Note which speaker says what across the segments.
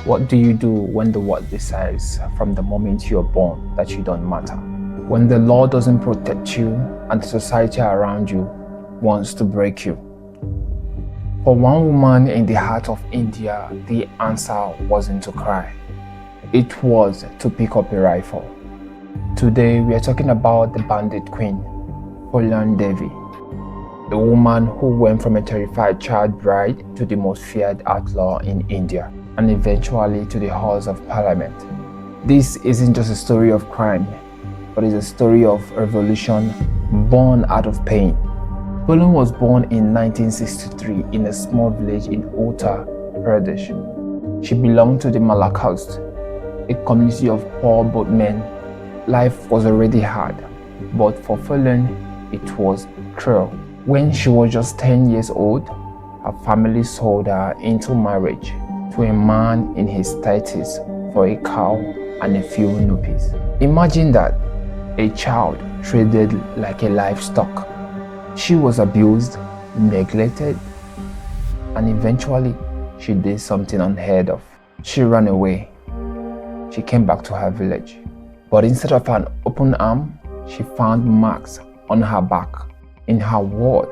Speaker 1: What do you do when the world decides from the moment you're born that you don't matter? When the law doesn't protect you and the society around you wants to break you? For one woman in the heart of India, the answer wasn't to cry. It was to pick up a rifle. Today we are talking about the Bandit Queen, Phoolan Devi, a woman who went from a terrified child bride to the most feared outlaw in India, and eventually to the halls of parliament. This isn't just a story of crime, but it's a story of revolution born out of pain. Phoolan was born in 1963 in a small village in Uttar Pradesh. She belonged to the Malak caste, a community of poor boatmen. Life was already hard, but for Phoolan, it was cruel. When she was just 10 years old, her family sold her into marriage to a man in his 30s for a cow and a few rupees. Imagine that, a child traded like a livestock. She was abused, neglected, and eventually she did something unheard of. She ran away. She came back to her village. But instead of an open arm, she found marks on her back. In her ward,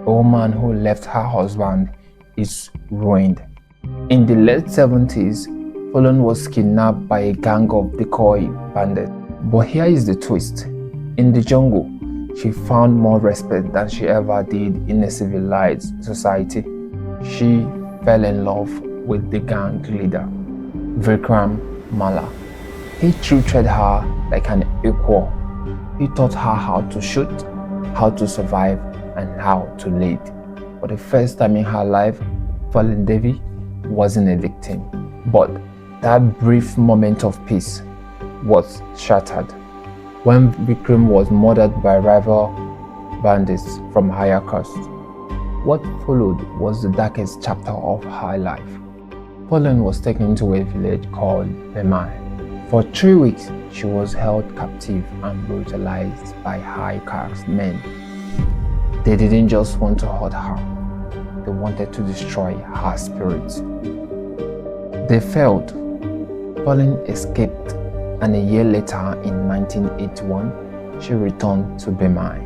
Speaker 1: a woman who left her husband is ruined. In the late 70s, Phoolan was kidnapped by a gang of decoy bandits. But here is the twist. In the jungle, she found more respect than she ever did in a civilized society. She fell in love with the gang leader, Vikram Mala. He treated her like an equal. He taught her how to shoot, how to survive, and how to lead. For the first time in her life, Phoolan Devi wasn't a victim. But that brief moment of peace was shattered when Vikram was murdered by rival bandits from higher caste. What followed was the darkest chapter of her life. Phoolan was taken to a village called Bemai. For 3 weeks, she was held captive and brutalized by high caste men. They didn't just want to hurt her, they wanted to destroy her spirit. They failed. Phoolan escaped, and a year later, in 1981, she returned to Bemai.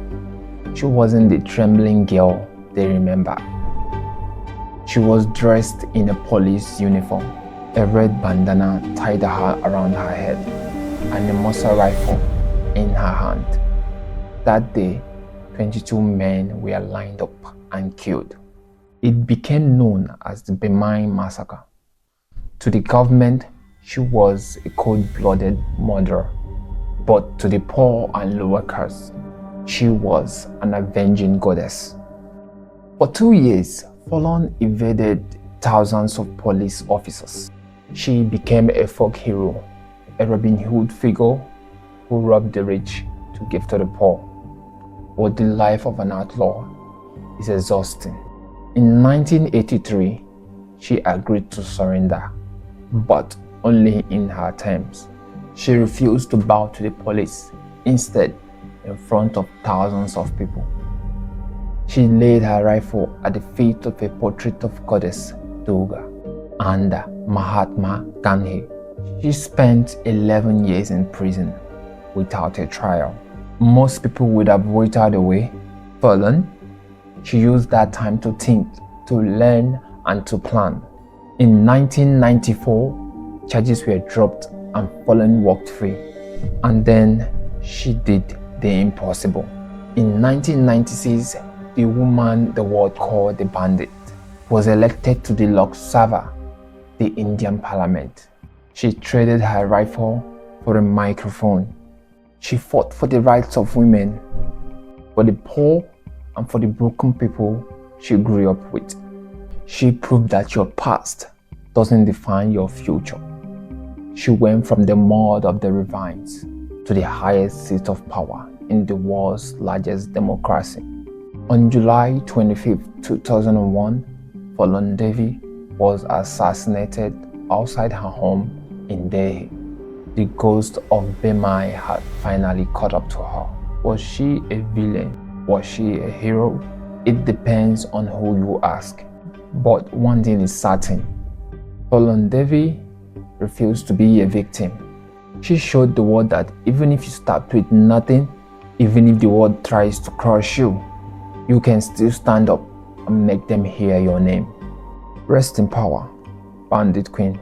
Speaker 1: She wasn't the trembling girl they remember. She was dressed in a police uniform, a red bandana tied around her head, and a Mosa rifle in her hand. That day, 22 men were lined up and killed. It became known as the Bemai massacre. To the government, she was a cold-blooded murderer, but to the poor and lower caste, she was an avenging goddess. For 2 years, Phoolan evaded thousands of police officers. She became a folk hero, a Robin Hood figure who robbed the rich to give to the poor. But the life of an outlaw is exhausting. In 1983, she agreed to surrender, but only in her terms. She refused to bow to the police, instead in front of thousands of people. She laid her rifle at the feet of a portrait of goddess Durga and Mahatma Gandhi. She spent 11 years in prison without a trial. Most people would have withered away. Phoolan, she used that time to think, to learn, and to plan. In 1994, charges were dropped and Phoolan walked free. And then she did the impossible. In 1996, the woman the world called the Bandit was elected to the Lok Sabha, the Indian parliament. She traded her rifle for a microphone. She fought for the rights of women, for the poor, and for the broken people she grew up with. She proved that your past doesn't define your future. She went from the mud of the ravines to the highest seat of power in the world's largest democracy. On July 25, 2001, Phoolan Devi was assassinated outside her home in Delhi. The ghost of Bemai had finally caught up to her. Was she a villain? Was she a hero? It depends on who you ask. But one thing is certain, Phoolan Devi refused to be a victim. She showed the world that even if you start with nothing, even if the world tries to crush you, you can still stand up and make them hear your name. Rest in power, Bandit Queen.